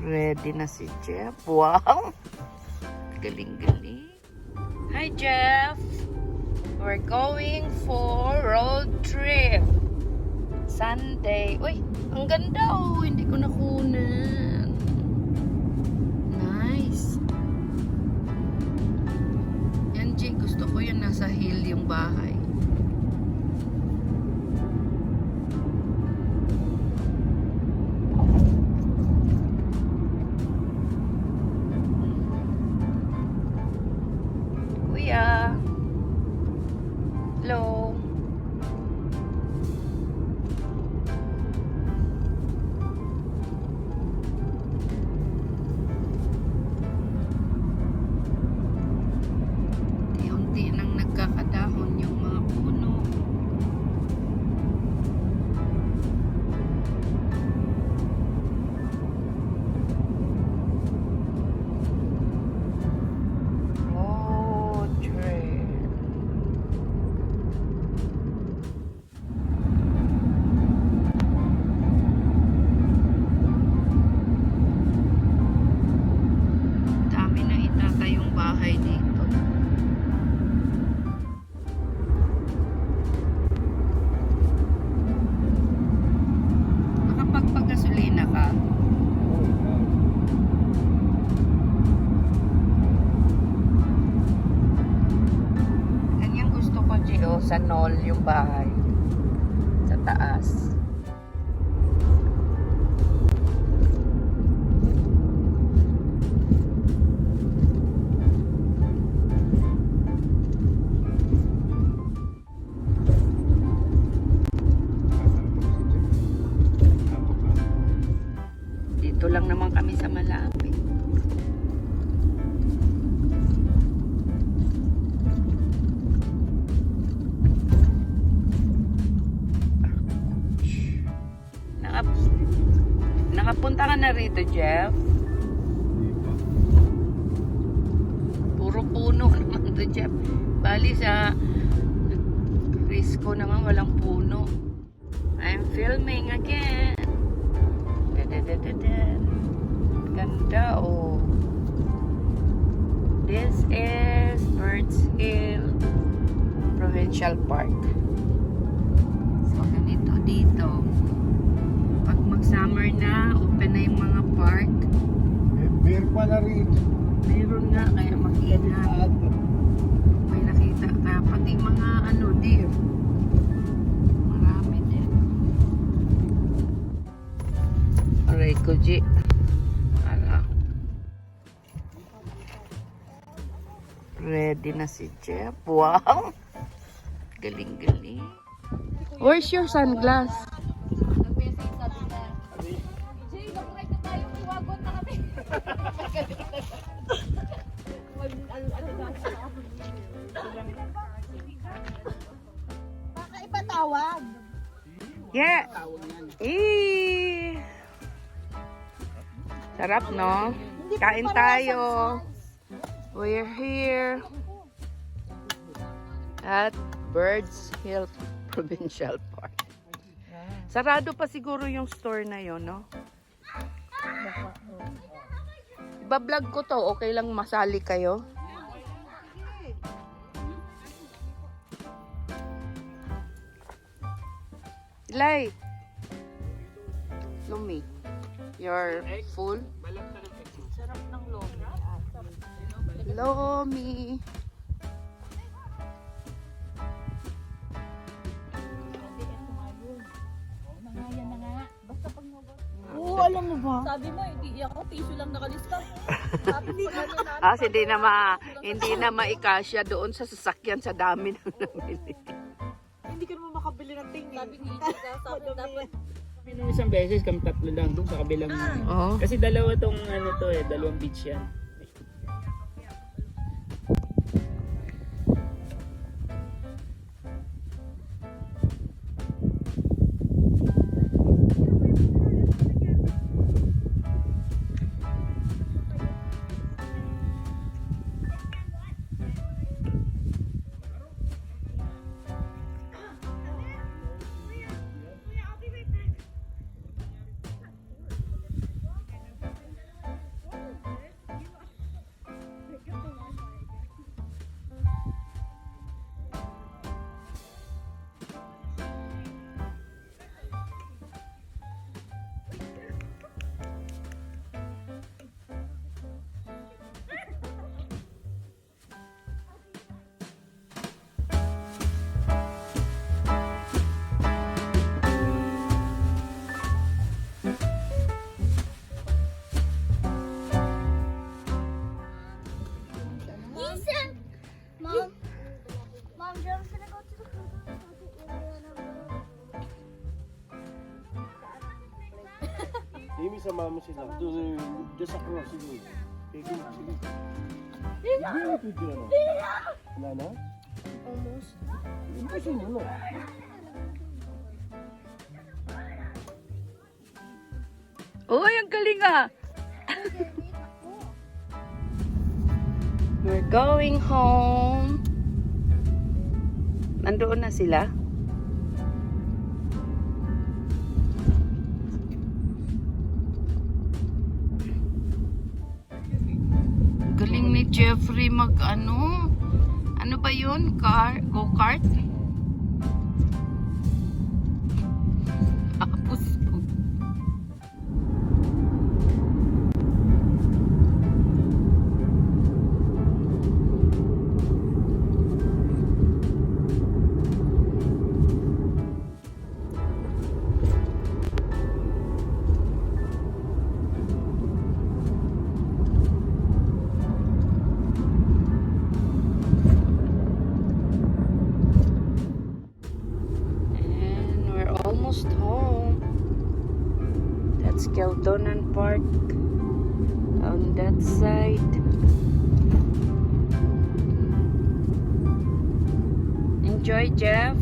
Ready na si Jeff. Wow! Galing-galing. Hi, Jeff! We're going for road trip. Sunday. Uy, ang ganda oh. Hindi ko nakunan. Nice. Yan, G. Gusto ko yung nasa hill yung bahay. Kuya. Hello. Unti nang nagkakadahon yung mga puno. Gasolina ka. Ganyan gusto ko, Gio, sa knoll yung bahay. Sa taas. Dito lang naman kami sa malapit. Nakapunta ka na rito, Jeff? Puro puno naman to, Jeff. Bali sa Risco naman walang puno. I'm filming again. Ganda oh. This is Provincial Park. So ganito dito. Pag mag-summer na, open na yung mga park. Beer pa na rin. Meron nga, kaya mag-ingat. May nakita ka, pati mga deer. Marami din. Aray ko, G. Ready na si Jeff. Wow! Galing-galing. Where's your sunglass? Nag-message sabi na, Jay, mag-ride na tayo, iwagot na kami. Baka ipatawag. Yeah! Sarap, no? Kain tayo. We're here at Birds Hill Provincial Park. Sarado pa siguro yung store na yon, no? Iba-vlog ko to. Okay lang masali kayo? Lai! Lumi. You're full? Sarap ng lomi. Lomi. Nangayan na nga. Basta pag nabot. Oo, alam mo ba? Sabi mo, hindi ako, piso lang nakalista. Sabi mo, Hindi na maikasya doon sa sasakyan sa dami ng nabili. Hindi ka naman makabili ng tingin. sabi ni Ika, sabi dapat. Nung isang beses kami tatlo lang doon sa kabilang Oh. kasi dalawa tong dalawang beach yan. Isama mo sila. Doon just across. Sige. Okay, go. Sige. Sige, ito dyan. Wala na? Almost. Impusin mo na. Uy, ang galing ah! We're going home. Nandoon na sila? Galing ni Jeffrey mag ano? Ano ba yun? Go-kart? Tapos ko. Almost home. That's Keldonan Park on that side. Enjoy, Jeff.